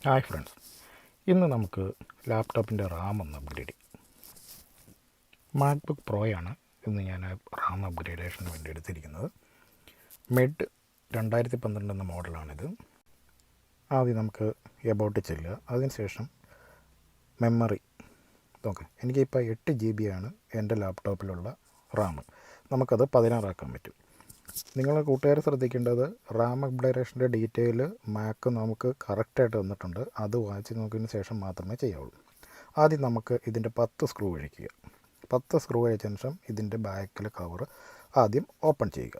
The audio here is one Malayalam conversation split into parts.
ഹായ് ഫ്രണ്ട്സ്, ഇന്ന് നമുക്ക് ലാപ്ടോപ്പിൻ്റെ റാം ഒന്ന് അപ്ഗ്രേഡ് ചെയ്യും. മാക്ബുക്ക് പ്രോയാണ് ഇന്ന് ഞാൻ റാം അപ്ഗ്രേഡേഷന് വേണ്ടി എടുത്തിരിക്കുന്നത്. മെഡ് 2012 എന്ന മോഡലാണിത്. ആദ്യം നമുക്ക് എബൌട്ട് ചെല്ലുക, അതിനുശേഷം മെമ്മറി നോക്കാം. എനിക്കിപ്പോൾ 8 GB ആണ് എൻ്റെ ലാപ്ടോപ്പിലുള്ള റാം. നമുക്കത് 16 ആക്കാൻ പറ്റും. നിങ്ങളെ കൂട്ടുകാർ ശ്രദ്ധിക്കേണ്ടത്, റാം അപ്ഗ്രേഡേഷൻ്റെ ഡീറ്റെയിൽ മാക്ക് നമുക്ക് കറക്റ്റായിട്ട് തന്നിട്ടുണ്ട്. അത് വായിച്ച് നോക്കിയതിന് ശേഷം മാത്രമേ ചെയ്യാവുള്ളൂ. ആദ്യം നമുക്ക് ഇതിൻ്റെ 10 സ്ക്രൂ അഴിക്കുക. 10 സ്ക്രൂ അഴിച്ചതിന് ശേഷം ഇതിൻ്റെ ബാക്കിലെ കവർ ആദ്യം ഓപ്പൺ ചെയ്യുക.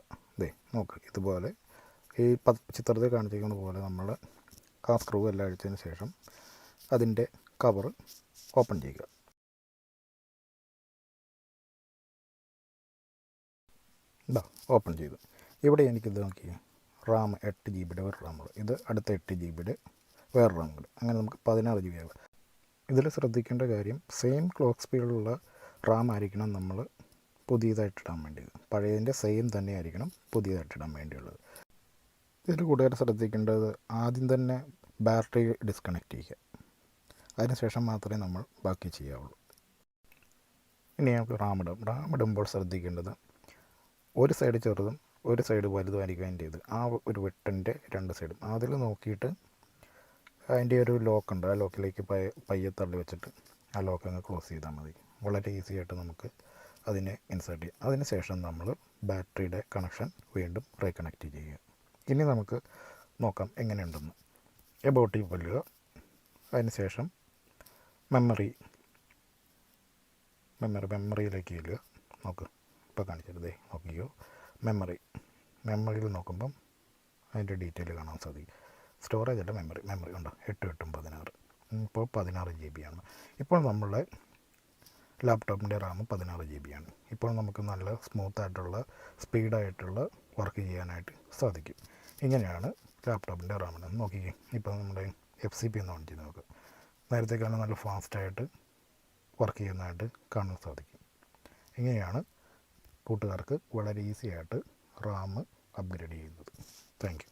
നോക്ക്, ഇതുപോലെ ഈ ചിത്രത്തിൽ കാണിച്ചിരിക്കുന്ന പോലെ നമ്മൾ ആ സ്ക്രൂ എല്ലാം അഴിച്ചതിന് ശേഷം അതിൻ്റെ കവർ ഓപ്പൺ ചെയ്യുക. ഓപ്പൺ ചെയ്തു. ഇവിടെ എനിക്കിത് നോക്കി, റാം 8 GB ഒരു റാമുള്ളൂ. ഇത് അടുത്ത 8 GB വേറെ റാം കൂടെ, അങ്ങനെ നമുക്ക് 16 GB ആകും. ഇതിൽ ശ്രദ്ധിക്കേണ്ട കാര്യം, സെയിം ക്ലോക്ക് സ്പീഡിലുള്ള റാം ആയിരിക്കണം നമ്മൾ പുതിയതായിട്ടിടാൻ വേണ്ടിയത്. പഴയതിൻ്റെ സെയിം തന്നെ ആയിരിക്കണം പുതിയതായിട്ടിടാൻ വേണ്ടിയുള്ളത്. ഇതിൽ കൂടുതൽ ശ്രദ്ധിക്കേണ്ടത്, ആദ്യം തന്നെ ബാറ്ററി ഡിസ്കണക്ട് ചെയ്യുക. അതിനുശേഷം മാത്രമേ നമ്മൾ ബാക്കി ചെയ്യാവുള്ളൂ. ഇനി നമുക്ക് റാം ഇടുമ്പോൾ ശ്രദ്ധിക്കേണ്ടത്, ഒരു സൈഡ് ചെറുതും ഒരു സൈഡ് വലുതുമായിരിക്കും അതിൻ്റെ ഇത്. ആ ഒരു വെട്ടിൻ്റെ 2 സൈഡും അതിൽ നോക്കിയിട്ട് അതിൻ്റെ ഒരു ലോക്കുണ്ട്, ആ ലോക്കിലേക്ക് പയ്യെ തള്ളി വെച്ചിട്ട് ആ ലോക്ക് അങ്ങ് ക്ലോസ് ചെയ്താൽ മതി. വളരെ ഈസി ആയിട്ട് നമുക്ക് അതിനെ ഇൻസേർട്ട് ചെയ്യാം. അതിന് ശേഷം നമ്മൾ ബാറ്ററിയുടെ കണക്ഷൻ വീണ്ടും റീകണക്ട് ചെയ്യുക. ഇനി നമുക്ക് നോക്കാം എങ്ങനെയുണ്ടെന്ന്. എബൌട്ടിൽ കൊല്ലുക, അതിന് ശേഷം മെമ്മറിയിലേക്ക് ചെല്ലുക. നോക്ക്, ഇപ്പോൾ കാണിച്ചത് നോക്കിയോ, മെമ്മറിയിൽ നോക്കുമ്പം അതിൻ്റെ ഡീറ്റെയിൽ കാണാൻ സാധിക്കും. സ്റ്റോറേജ് അല്ല, മെമ്മറി ഉണ്ടോ, 8 8 16. ഇപ്പോൾ 16 GB ആണ്. ഇപ്പോൾ നമ്മളുടെ ലാപ്ടോപ്പിൻ്റെ റാം 16 GB ആണ്. ഇപ്പോൾ നമുക്ക് നല്ല സ്മൂത്തായിട്ടുള്ള സ്പീഡായിട്ടുള്ള വർക്ക് ചെയ്യാനായിട്ട് സാധിക്കും. ഇങ്ങനെയാണ് ലാപ്ടോപ്പിൻ്റെ റാമിന്. നോക്കിക്കേ, ഇപ്പോൾ നമ്മുടെ FCP ഒന്ന് ഓൺ ചെയ്ത് നോക്കുക. നേരത്തേക്കാളും നല്ല ഫാസ്റ്റായിട്ട് വർക്ക് ചെയ്യുന്നതായിട്ട് കാണാൻ സാധിക്കും. ഇങ്ങനെയാണ് കൂട്ടുകാർക്ക് വളരെ ഈസി ആയിട്ട് റാം അപ്ഗ്രേഡ് ചെയ്യുന്നത്. Thank you.